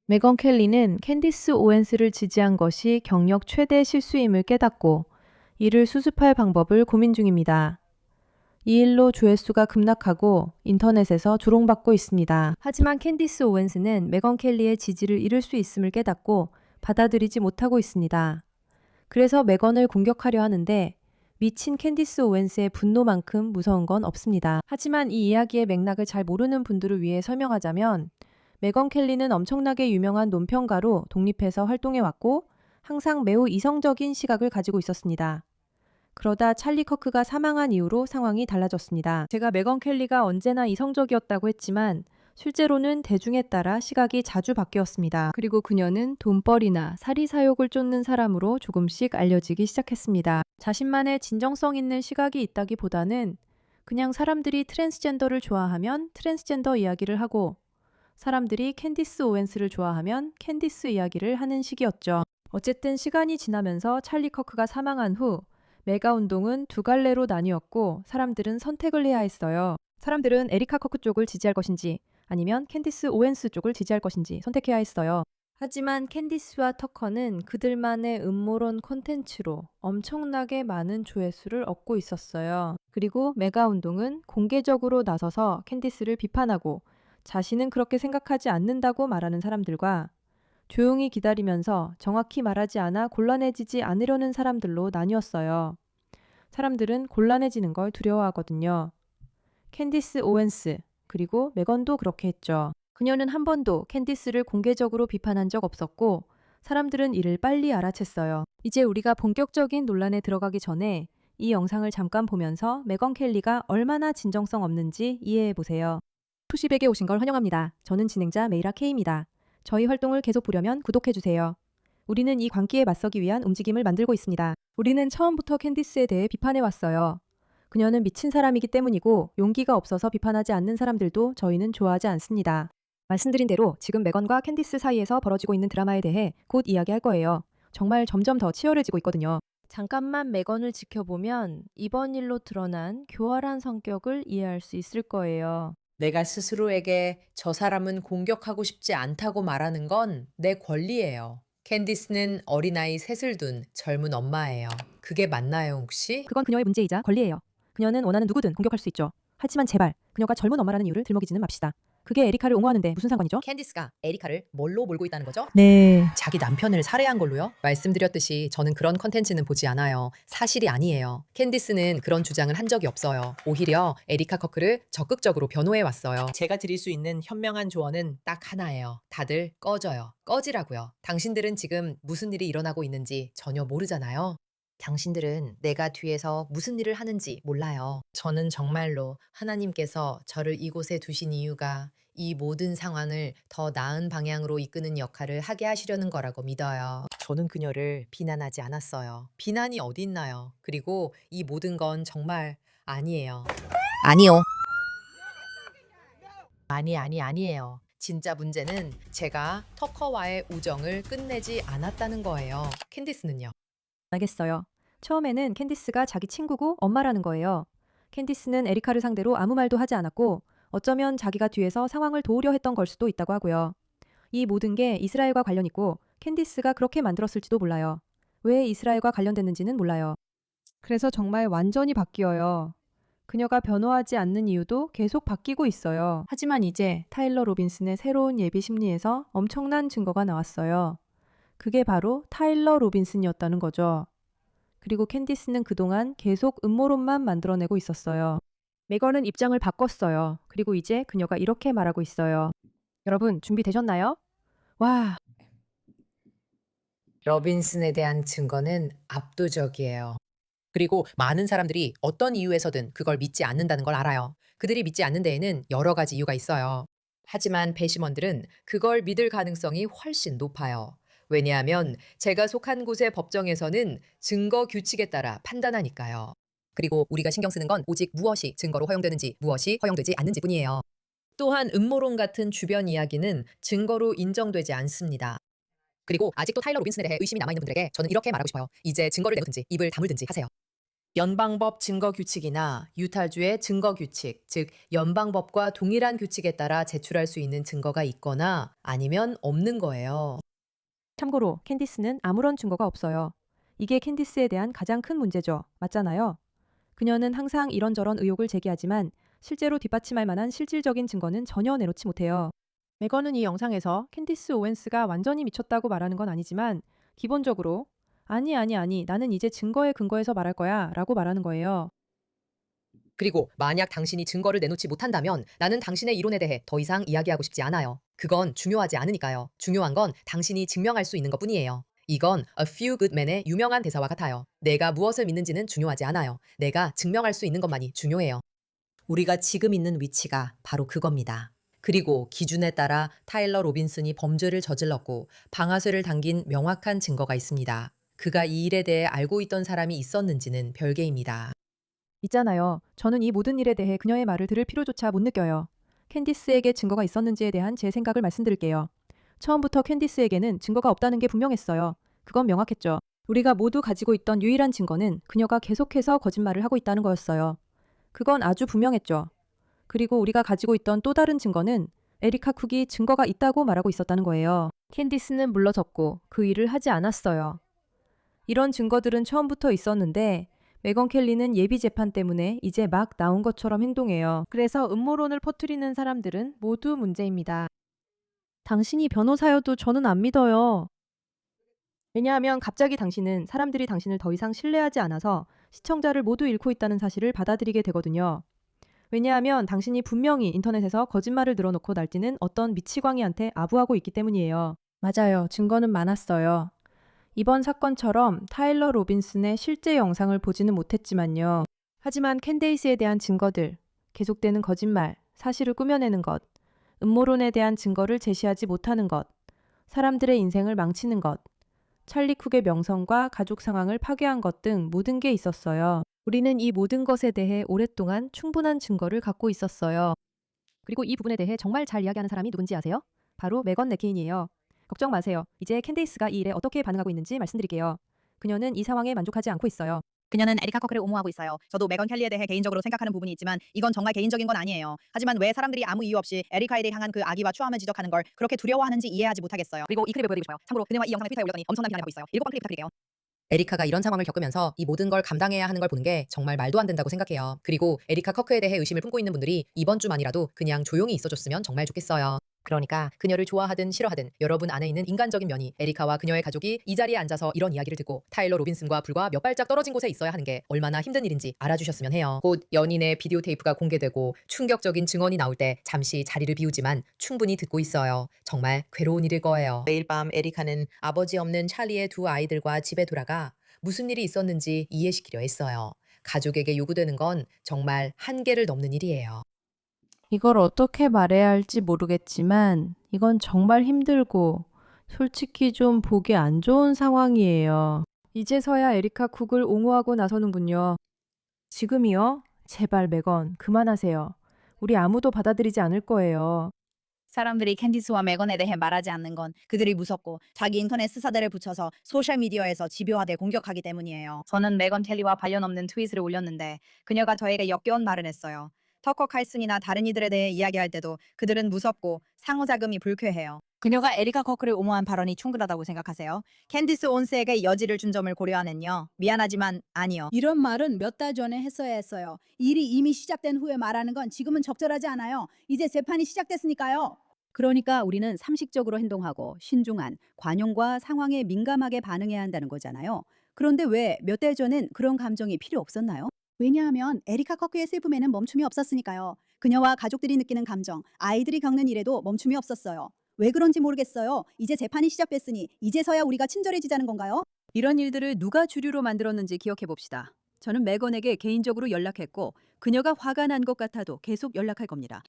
메건 켈리는 캔디스 오웬스를 지지한 것이 경력 최대 실수임을 깨닫고 이를 수습할 방법을 고민 중입니다. 이 일로 조회수가 급락하고 인터넷에서 조롱받고 있습니다. 하지만 캔디스 오웬스는 메건 켈리의 지지를 잃을 수 있음을 깨닫고 받아들이지 못하고 있습니다. 그래서 메건을 공격하려 하는데 미친 캔디스 오웬스의 분노만큼 무서운 건 없습니다. 하지만 이 이야기의 맥락을 잘 모르는 분들을 위해 설명하자면 메건 켈리는 엄청나게 유명한 논평가로 독립해서 활동해왔고 항상 매우 이성적인 시각을 가지고 있었습니다. 그러다 찰리 커크가 사망한 이후로 상황이 달라졌습니다. 제가 메건 켈리가 언제나 이성적이었다고 했지만 실제로는 대중에 따라 시각이 자주 바뀌었습니다. 그리고 그녀는 돈벌이나 사리사욕을 쫓는 사람으로 조금씩 알려지기 시작했습니다. 자신만의 진정성 있는 시각이 있다기보다는 그냥 사람들이 트랜스젠더를 좋아하면 트랜스젠더 이야기를 하고 사람들이 캔디스 오웬스를 좋아하면 캔디스 이야기를 하는 식이었죠. 어쨌든 시간이 지나면서 찰리 커크가 사망한 후 메가 운동은 두 갈래로 나뉘었고 사람들은 선택을 해야 했어요. 사람들은 에리카 커크 쪽을 지지할 것인지 아니면 캔디스 오웬스 쪽을 지지할 것인지 선택해야 했어요. 하지만 캔디스와 터커는 그들만의 음모론 콘텐츠로 엄청나게 많은 조회수를 얻고 있었어요. 그리고 메가 운동은 공개적으로 나서서 캔디스를 비판하고 자신은 그렇게 생각하지 않는다고 말하는 사람들과 조용히 기다리면서 정확히 말하지 않아 곤란해지지 않으려는 사람들로 나뉘었어요. 사람들은 곤란해지는 걸 두려워하거든요. 캔디스 오웬스, 그리고 메건도 그렇게 했죠. 그녀는 한 번도 캔디스를 공개적으로 비판한 적 없었고 사람들은 이를 빨리 알아챘어요. 이제 우리가 본격적인 논란에 들어가기 전에 이 영상을 잠깐 보면서 메건 켈리가 얼마나 진정성 없는지 이해해 보세요. 투시백에 오신 걸 환영합니다. 저는 진행자 메이라 K입니다. 저희 활동을 계속 보려면 구독해주세요. 우리는 이 광기에 맞서기 위한 움직임을 만들고 있습니다. 우리는 처음부터 캔디스에 대해 비판해왔어요. 그녀는 미친 사람이기 때문이고 용기가 없어서 비판하지 않는 사람들도 저희는 좋아하지 않습니다. 말씀드린 대로 지금 메건과 캔디스 사이에서 벌어지고 있는 드라마에 대해 곧 이야기할 거예요. 정말 점점 더 치열해지고 있거든요. 잠깐만 메건을 지켜보면 이번 일로 드러난 교활한 성격을 이해할 수 있을 거예요. 내가 스스로에게 저 사람은 공격하고 싶지 않다고 말하는 건 내 권리예요. 캔디스는 어린아이 셋을 둔 젊은 엄마예요. 그게 맞나요, 혹시? 그건 그녀의 문제이자 권리예요. 그녀는 원하는 누구든 공격할 수 있죠. 하지만 제발 그녀가 젊은 엄마라는 이유를 들먹이지는 맙시다. 그게 에리카를 옹호하는데 무슨 상관이죠? 캔디스가 에리카를 뭘로 몰고 있다는 거죠? 네. 자기 남편을 살해한 걸로요? 말씀드렸듯이 저는 그런 컨텐츠는 보지 않아요. 사실이 아니에요. 캔디스는 그런 주장을 한 적이 없어요. 오히려 에리카 커크를 적극적으로 변호해 왔어요. 제가 드릴 수 있는 현명한 조언은 딱 하나예요. 다들 꺼져요. 꺼지라고요. 당신들은 지금 무슨 일이 일어나고 있는지 전혀 모르잖아요. 당신들은 내가 뒤에서 무슨 일을 하는지 몰라요. 저는 정말로 하나님께서 저를 이곳에 두신 이유가 이 모든 상황을 더 나은 방향으로 이끄는 역할을 하게 하시려는 거라고 믿어요. 저는 그녀를 비난하지 않았어요. 비난이 어디 있나요? 그리고 이 모든 건 정말 아니에요. 아니요. 아니에요. 진짜 문제는 제가 터커와의 우정을 끝내지 않았다는 거예요. 캔디스는요? 알겠어요. 처음에는 캔디스가 자기 친구고 엄마라는 거예요. 캔디스는 에리카를 상대로 아무 말도 하지 않았고 어쩌면 자기가 뒤에서 상황을 도우려 했던 걸 수도 있다고 하고요. 이 모든 게 이스라엘과 관련 있고 캔디스가 그렇게 만들었을지도 몰라요. 왜 이스라엘과 관련됐는지는 몰라요. 그래서 정말 완전히 바뀌어요. 그녀가 변호하지 않는 이유도 계속 바뀌고 있어요. 하지만 이제 타일러 로빈슨의 새로운 예비 심리에서 엄청난 증거가 나왔어요. 그게 바로 타일러 로빈슨이었다는 거죠. 그리고 캔디스는 그동안 계속 음모론만 만들어내고 있었어요. 메건은 입장을 바꿨어요. 그리고 이제 그녀가 이렇게 말하고 있어요. 여러분, 준비되셨나요? 와, 러빈슨에 대한 증거는 압도적이에요. 그리고 많은 사람들이 어떤 이유에서든 그걸 믿지 않는다는 걸 알아요. 그들이 믿지 않는 데에는 여러 가지 이유가 있어요. 하지만 배심원들은 그걸 믿을 가능성이 훨씬 높아요. 왜냐하면 제가 속한 곳의 법정에서는 증거 규칙에 따라 판단하니까요. 그리고 우리가 신경 쓰는 건 오직 무엇이 증거로 허용되는지, 무엇이 허용되지 않는지 뿐이에요. 또한 음모론 같은 주변 이야기는 증거로 인정되지 않습니다. 그리고 아직도 타일러 로빈슨에 대해 의심이 남아있는 분들에게 저는 이렇게 말하고 싶어요. 이제 증거를 내놓든지 입을 다물든지 하세요. 연방법 증거규칙이나 유타주의 증거규칙, 즉 연방법과 동일한 규칙에 따라 제출할 수 있는 증거가 있거나 아니면 없는 거예요. 참고로 캔디스는 아무런 증거가 없어요. 이게 캔디스에 대한 가장 큰 문제죠. 맞잖아요. 그녀는 항상 이런저런 의혹을 제기하지만 실제로 뒷받침할 만한 실질적인 증거는 전혀 내놓지 못해요. 메건은 이 영상에서 캔디스 오웬스가 완전히 미쳤다고 말하는 건 아니지만 기본적으로 아니 나는 이제 증거에 근거해서 말할 거야 라고 말하는 거예요. 그리고 만약 당신이 증거를 내놓지 못한다면 나는 당신의 이론에 대해 더 이상 이야기하고 싶지 않아요. 그건 중요하지 않으니까요. 중요한 건 당신이 증명할 수 있는 것뿐이에요. 이건 A Few Good Men의 유명한 대사와 같아요. 내가 무엇을 믿는지는 중요하지 않아요. 내가 증명할 수 있는 것만이 중요해요. 우리가 지금 있는 위치가 바로 그겁니다. 그리고 기준에 따라 타일러 로빈슨이 범죄를 저질렀고 방아쇠를 당긴 명확한 증거가 있습니다. 그가 이 일에 대해 알고 있던 사람이 있었는지는 별개입니다. 있잖아요. 저는 이 모든 일에 대해 그녀의 말을 들을 필요조차 못 느껴요. 캔디스에게 증거가 있었는지에 대한 제 생각을 말씀드릴게요. 처음부터 캔디스에게는 증거가 없다는 게 분명했어요. 그건 명확했죠. 우리가 모두 가지고 있던 유일한 증거는 그녀가 계속해서 거짓말을 하고 있다는 거였어요. 그건 아주 분명했죠. 그리고 우리가 가지고 있던 또 다른 증거는 에리카 쿡이 증거가 있다고 말하고 있었다는 거예요. 캔디스는 물러섰고 그 일을 하지 않았어요. 이런 증거들은 처음부터 있었는데 메건 켈리는 예비 재판 때문에 이제 막 나온 것처럼 행동해요. 그래서 음모론을 퍼뜨리는 사람들은 모두 문제입니다. 당신이 변호사여도 저는 안 믿어요. 왜냐하면 갑자기 당신은 사람들이 당신을 더 이상 신뢰하지 않아서 시청자를 모두 잃고 있다는 사실을 받아들이게 되거든요. 왜냐하면 당신이 분명히 인터넷에서 거짓말을 늘어놓고 날뛰는 어떤 미치광이한테 아부하고 있기 때문이에요. 맞아요. 증거는 많았어요. 이번 사건처럼 타일러 로빈슨의 실제 영상을 보지는 못했지만요. 하지만 캔데이스에 대한 증거들, 계속되는 거짓말, 사실을 꾸며내는 것, 음모론에 대한 증거를 제시하지 못하는 것, 사람들의 인생을 망치는 것, 찰리 쿡의 명성과 가족 상황을 파괴한 것 등 모든 게 있었어요. 우리는 이 모든 것에 대해 오랫동안 충분한 증거를 갖고 있었어요. 그리고 이 부분에 대해 정말 잘 이야기하는 사람이 누군지 아세요? 바로 메건 맥케인이에요. 걱정 마세요. 이제 캔데이스가 이 일에 어떻게 반응하고 있는지 말씀드릴게요. 그녀는 이 상황에 만족하지 않고 있어요. 그녀는 에리카 커크를 옹호하고 있어요. 저도 메건 켈리에 대해 개인적으로 생각하는 부분이 있지만 이건 정말 개인적인 건 아니에요. 하지만 왜 사람들이 아무 이유 없이 에리카에 대해 향한 그 악의와 추함을 지적하는 걸 그렇게 두려워하는지 이해하지 못하겠어요. 그리고 이 클립을 보여드리고 싶어요. 참고로 그녀와 이 영상을 트위터에 올렸더니 엄청난 비난을 받고 있어요. 7번 클립 부탁드릴게요. 에리카가 이런 상황을 겪으면서 이 모든 걸 감당해야 하는 걸 보는 게 정말 말도 안 된다고 생각해요. 그리고 에리카 커크에 대해 의심을 품고 있는 분들이 이번 주만이라도 그냥 조용히 있어줬으면 정말 좋겠어요. 그러니까 그녀를 좋아하든 싫어하든 여러분 안에 있는 인간적인 면이 에리카와 그녀의 가족이 이 자리에 앉아서 이런 이야기를 듣고 타일러 로빈슨과 불과 몇 발짝 떨어진 곳에 있어야 하는 게 얼마나 힘든 일인지 알아주셨으면 해요. 곧 연인의 비디오 테이프가 공개되고 충격적인 증언이 나올 때 잠시 자리를 비우지만 충분히 듣고 있어요. 정말 괴로운 일일 거예요. 매일 밤 에리카는 아버지 없는 찰리의 두 아이들과 집에 돌아가 무슨 일이 있었는지 이해시키려 했어요. 가족에게 요구되는 건 정말 한계를 넘는 일이에요. 이걸 어떻게 말해야 할지 모르겠지만 이건 정말 힘들고 솔직히 좀 보기 안 좋은 상황이에요. 이제서야 에리카 쿡을 옹호하고 나서는군요. 지금이요? 제발 메건 그만하세요. 우리 아무도 받아들이지 않을 거예요. 사람들이 캔디스와 메건에 대해 말하지 않는 건 그들이 무섭고 자기 인터넷 스사들을 붙여서 소셜미디어에서 집요하게 공격하기 때문이에요. 저는 메건 켈리와 관련 없는 트윗을 올렸는데 그녀가 저에게 역겨운 말을 했어요. 터커 칼슨이나 다른 이들에 대해 이야기할 때도 그들은 무섭고 상호작용이 불쾌해요. 그녀가 에리카 커크를 옹호한 발언이 충분하다고 생각하세요? 캔디스 온스에게 여지를 준 점을 고려하면요. 미안하지만 아니요. 이런 말은 몇 달 전에 했어야 했어요. 일이 이미 시작된 후에 말하는 건 지금은 적절하지 않아요. 이제 재판이 시작됐으니까요. 그러니까 우리는 상식적으로 행동하고 신중한 관용과 상황에 민감하게 반응해야 한다는 거잖아요. 그런데 왜 몇 달 전엔 그런 감정이 필요 없었나요? 왜냐하면 에리카 커크의 슬픔에는 멈춤이 없었으니까요. 그녀와 가족들이 느끼는 감정, 아이들이 겪는 일에도 멈춤이 없었어요. 왜 그런지 모르겠어요. 이제 재판이 시작됐으니 이제서야 우리가 친절해지자는 건가요? 이런 일들을 누가 주류로 만들었는지 기억해 봅시다. 저는 메건에게 개인적으로 연락했고 그녀가 화가 난 것 같아도 계속 연락할 겁니다.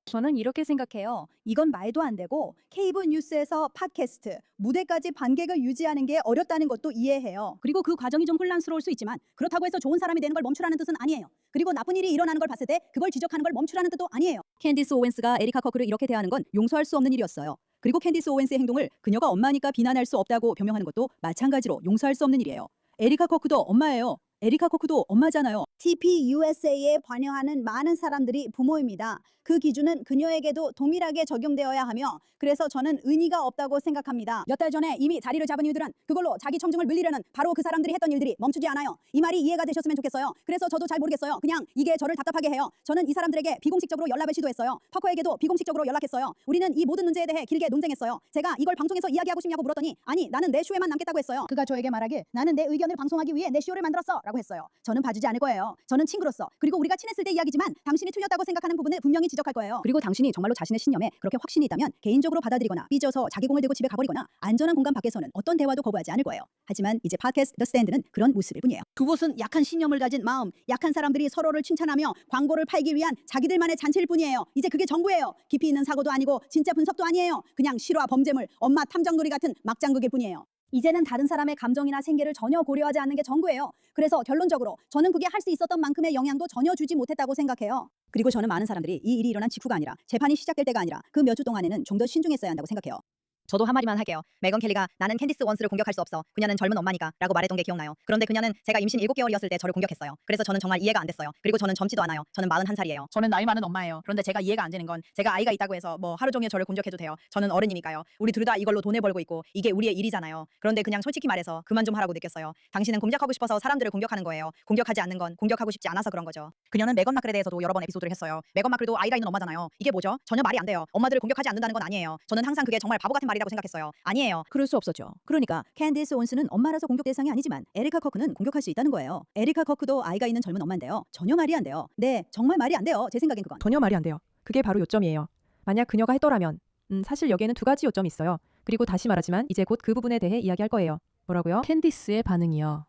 저는 이렇게 생각해요. 이건 말도 안 되고 케이블 뉴스에서 팟캐스트, 무대까지 관객을 유지하는 게 어렵다는 것도 이해해요. 그리고 그 과정이 좀 혼란스러울 수 있지만 그렇다고 해서 좋은 사람이 되는 걸 멈추라는 뜻은 아니에요. 그리고 나쁜 일이 일어나는 걸 봤을 때 그걸 지적하는 걸 멈추라는 뜻도 아니에요. 캔디스 오웬스가 에리카 커크를 이렇게 대하는 건 용서할 수 없는 일이었어요. 그리고 캔디스 오웬스의 행동을 그녀가 엄마니까 비난할 수 없다고 변명하는 것도 마찬가지로 용서할 수 없는 일이에요. 에리카 커크도 엄마예요. 에리카 코크도 엄마잖아요. TPUSA에 관여하는 많은 사람들이 부모입니다. 그 기준은 그녀에게도 동일하게 적용되어야 하며 그래서 저는 의미가 없다고 생각합니다. 몇 달 전에 이미 자리를 잡은 이들은 그걸로 자기 청중을 늘리려는 바로 그 사람들이 했던 일들이 멈추지 않아요. 이 말이 이해가 되셨으면 좋겠어요. 그래서 저도 잘 모르겠어요. 그냥 이게 저를 답답하게 해요. 저는 이 사람들에게 비공식적으로 연락을 시도했어요. 퍼커에게도 비공식적으로 연락했어요. 우리는 이 모든 문제에 대해 길게 논쟁했어요. 제가 이걸 방송에서 이야기하고 싶냐고 물었더니 아니 나는 내 쇼에만 남겠다고 했어요. 그가 저에게 말하길 나는 내 의견을 방송하기 위해 내 쇼를 만들었어 라고 했어요. 저는 봐주지 않을 거예요. 저는 친구로서 그리고 우리가 친했을 때 이야기지만 당신이 틀렸다고 생각하는 부분을 분명히 지적할 거예요. 그리고 당신이 정말로 자신의 신념에 그렇게 확신이 있다면 개인적으로 받아들이거나 삐져서 자기 공을 들고 집에 가버리거나 안전한 공간 밖에서는 어떤 대화도 거부하지 않을 거예요. 하지만 이제 팟캐스트 더 스탠드는 그런 모습일 뿐이에요. 그곳은 약한 신념을 가진 마음, 약한 사람들이 서로를 칭찬하며 광고를 팔기 위한 자기들만의 잔치일 뿐이에요. 이제 그게 정부예요. 깊이 있는 사고도 아니고 진짜 분석도 아니에요. 그냥 실화 범죄물, 엄마 탐정놀이 같은 막장극일 뿐이에요. 이제는 다른 사람의 감정이나 생계를 전혀 고려하지 않는 게 전부예요. 그래서 결론적으로 저는 그게 할 수 있었던 만큼의 영향도 전혀 주지 못했다고 생각해요. 그리고 저는 많은 사람들이 이 일이 일어난 직후가 아니라 재판이 시작될 때가 아니라 그 몇 주 동안에는 좀 더 신중했어야 한다고 생각해요. 저도 한마디만 할게요. 메건 켈리가 나는 캔디스 원스를 공격할 수 없어. 그녀는 젊은 엄마니까 라고 말했던 게 기억나요. 그런데 그녀는 제가 임신 7개월이었을 때 저를 공격했어요. 그래서 저는 정말 이해가 안 됐어요. 그리고 저는 젊지도 않아요. 저는 41살이에요. 저는 나이 많은 엄마예요. 그런데 제가 이해가 안 되는 건 제가 아이가 있다고 해서 뭐 하루 종일 저를 공격해도 돼요. 저는 어른이니까요. 우리 둘 다 이걸로 돈을 벌고 있고 이게 우리의 일이잖아요. 그런데 그냥 솔직히 말해서 그만 좀 하라고 느꼈어요. 당신은 공격하고 싶어서 사람들을 공격하는 거예요. 공격하지 않는 건 공격하고 싶지 않아서 그런 거죠. 그녀는 메건 마클에 대해서도 여러 번 에피소드를 했어요. 메건 마클도 아이가 있는 엄마잖아요. 이게 뭐죠? 전혀 말이 안 돼요. 엄마들을 공격하지 않는다는 건 아니에요. 저는 항상 그게 정말 바보 같은 말이라고 생각했어요. 아니에요. 그럴 수 없었죠. 그러니까 캔디스 온스는 엄마라서 공격 대상이 아니지만 에리카 커크는 공격할 수 있다는 거예요. 에리카 커크도 아이가 있는 젊은 엄마인데요. 전혀 말이 안 돼요. 네, 정말 말이 안 돼요. 제 생각엔 그건. 전혀 말이 안 돼요. 그게 바로 요점이에요. 만약 그녀가 했더라면 사실 여기에는 두 가지 요점이 있어요. 그리고 다시 말하지만 이제 곧 그 부분에 대해 이야기할 거예요. 뭐라고요? 캔디스의 반응이요.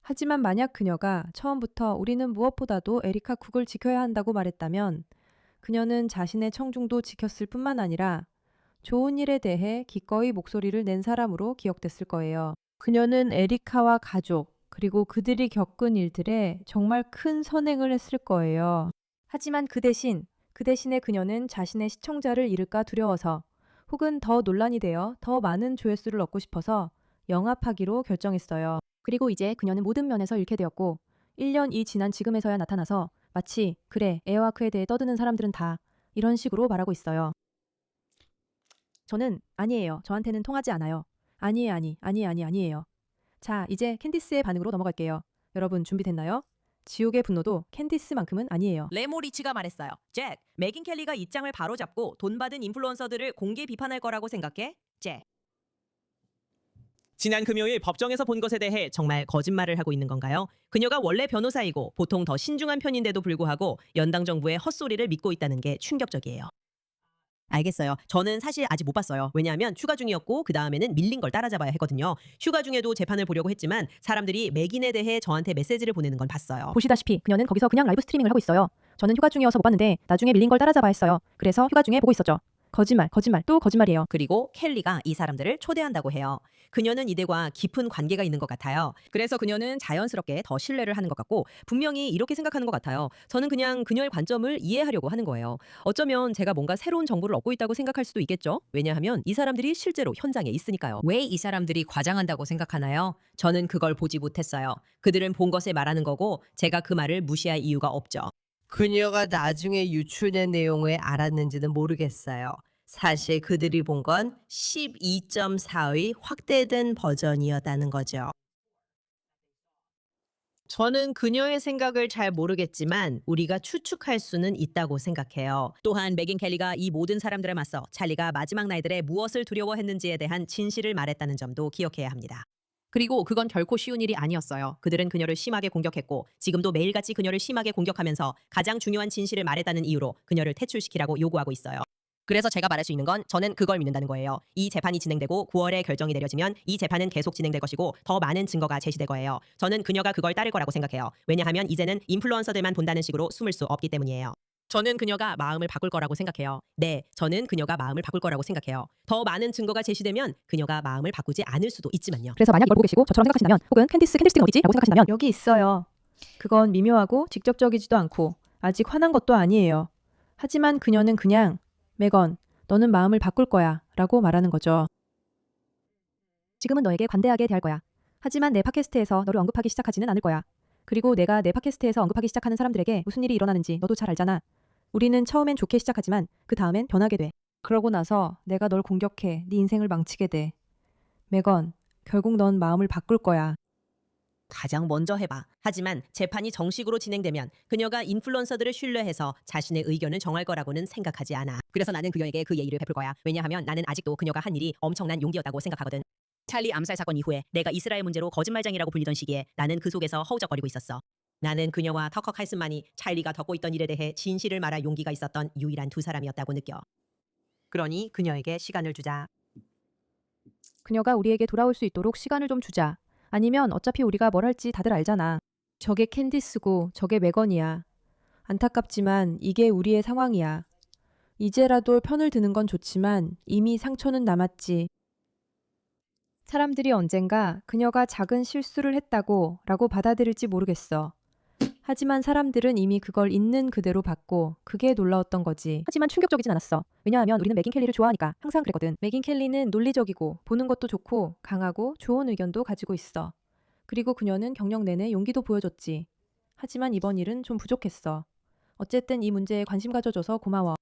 하지만 만약 그녀가 처음부터 우리는 무엇보다도 에리카 쿡을 지켜야 한다고 말했다면 그녀는 자신의 청중도 지켰을 뿐만 아니라 좋은 일에 대해 기꺼이 목소리를 낸 사람으로 기억됐을 거예요. 그녀는 에리카와 가족, 그리고 그들이 겪은 일들에 정말 큰 선행을 했을 거예요. 하지만 그 대신에 그녀는 자신의 시청자를 잃을까 두려워서 혹은 더 논란이 되어 더 많은 조회수를 얻고 싶어서 영합하기로 결정했어요. 그리고 이제 그녀는 모든 면에서 잃게 되었고 1년이 지난 지금에서야 나타나서 마치 그래, 에어아크에 대해 떠드는 사람들은 다 이런 식으로 말하고 있어요. 저는 아니에요. 저한테는 통하지 않아요. 아니에요. 자, 이제 캔디스의 반응으로 넘어갈게요. 여러분 준비됐나요? 지옥의 분노도 캔디스만큼은 아니에요. 레모 리치가 말했어요. 잭, 메긴 켈리가 입장을 바로잡고 돈 받은 인플루언서들을 공개 비판할 거라고 생각해? 잭. 지난 금요일 법정에서 본 것에 대해 정말 거짓말을 하고 있는 건가요? 그녀가 원래 변호사이고 보통 더 신중한 편인데도 불구하고 연당 정부의 헛소리를 믿고 있다는 게 충격적이에요. 알겠어요. 저는 사실 아직 못 봤어요. 왜냐하면 휴가 중이었고 그 다음에는 밀린 걸 따라잡아야 했거든요. 휴가 중에도 재판을 보려고 했지만 사람들이 맥인에 대해 저한테 메시지를 보내는 건 봤어요. 보시다시피 그녀는 거기서 그냥 라이브 스트리밍을 하고 있어요. 저는 휴가 중이어서 못 봤는데 나중에 밀린 걸 따라잡아야 했어요. 그래서 휴가 중에 보고 있었죠. 거짓말, 또 거짓말이에요. 그리고 켈리가 이 사람들을 초대한다고 해요. 그녀는 이들과 깊은 관계가 있는 것 같아요. 그래서 그녀는 자연스럽게 더 신뢰를 하는 것 같고 분명히 이렇게 생각하는 것 같아요. 저는 그냥 그녀의 관점을 이해하려고 하는 거예요. 어쩌면 제가 뭔가 새로운 정보를 얻고 있다고 생각할 수도 있겠죠. 왜냐하면 이 사람들이 실제로 현장에 있으니까요. 왜 이 사람들이 과장한다고 생각하나요? 저는 그걸 보지 못했어요. 그들은 본 것을 말하는 거고 제가 그 말을 무시할 이유가 없죠. 그녀가 나중에 유출된 내용을 알았는지는 모르겠어요. 사실 그들이 본 건 12.4의 확대된 버전이었다는 거죠. 저는 그녀의 생각을 잘 모르겠지만 우리가 추측할 수는 있다고 생각해요. 또한 메긴 켈리가 이 모든 사람들에 맞서 찰리가 마지막 날들에 무엇을 두려워했는지에 대한 진실을 말했다는 점도 기억해야 합니다. 그리고 그건 결코 쉬운 일이 아니었어요. 그들은 그녀를 심하게 공격했고 지금도 매일같이 그녀를 심하게 공격하면서 가장 중요한 진실을 말했다는 이유로 그녀를 퇴출시키라고 요구하고 있어요. 그래서 제가 말할 수 있는 건 저는 그걸 믿는다는 거예요. 이 재판이 진행되고 9월에 결정이 내려지면 이 재판은 계속 진행될 것이고 더 많은 증거가 제시될 거예요. 저는 그녀가 그걸 따를 거라고 생각해요. 왜냐하면 이제는 인플루언서들만 본다는 식으로 숨을 수 없기 때문이에요. 저는 그녀가 마음을 바꿀 거라고 생각해요. 네, 저는 그녀가 마음을 바꿀 거라고 생각해요. 더 많은 증거가 제시되면 그녀가 마음을 바꾸지 않을 수도 있지만요. 그래서 만약 이걸 보고 계시고 저처럼 생각하신다면 혹은 캔디스는 어디지? 라고 생각하신다면 여기 있어요. 그건 미묘하고 직접적이지도 않고 아직 화난 것도 아니에요. 하지만 그녀는 그냥 메건, 너는 마음을 바꿀 거야 라고 말하는 거죠. 지금은 너에게 관대하게 대할 거야. 하지만 내 팟캐스트에서 너를 언급하기 시작하지는 않을 거야. 그리고 내가 내 팟캐스트에서 언급하기 시작하는 사람들에게 무슨 일이 일어나는지 너도 잘 알잖아. 우리는 처음엔 좋게 시작하지만 그 다음엔 변하게 돼. 그러고 나서 내가 널 공격해 네 인생을 망치게 돼. 메건, 결국 넌 마음을 바꿀 거야. 가장 먼저 해봐. 하지만 재판이 정식으로 진행되면 그녀가 인플루언서들을 신뢰해서 자신의 의견을 정할 거라고는 생각하지 않아. 그래서 나는 그녀에게 그 예의를 베풀 거야. 왜냐하면 나는 아직도 그녀가 한 일이 엄청난 용기였다고 생각하거든. 찰리 암살 사건 이후에 내가 이스라엘 문제로 거짓말장이라고 불리던 시기에 나는 그 속에서 허우적거리고 있었어. 나는 그녀와 터커 칼슨만이 찰리가 겪고 있던 일에 대해 진실을 말할 용기가 있었던 유일한 두 사람이었다고 느껴. 그러니 그녀에게 시간을 주자. 그녀가 우리에게 돌아올 수 있도록 시간을 좀 주자. 아니면 어차피 우리가 뭘 할지 다들 알잖아. 저게 캔디스고 저게 메건이야. 안타깝지만 이게 우리의 상황이야. 이제라도 편을 드는 건 좋지만 이미 상처는 남았지. 사람들이 언젠가 그녀가 작은 실수를 했다고 라고 받아들일지 모르겠어. 하지만 사람들은 이미 그걸 있는 그대로 봤고 그게 놀라웠던 거지. 하지만 충격적이진 않았어. 왜냐하면 우리는 맥인 켈리를 좋아하니까. 항상 그랬거든. 맥인 켈리는 논리적이고 보는 것도 좋고 강하고 좋은 의견도 가지고 있어. 그리고 그녀는 경력 내내 용기도 보여줬지. 하지만 이번 일은 좀 부족했어. 어쨌든 이 문제에 관심 가져줘서 고마워.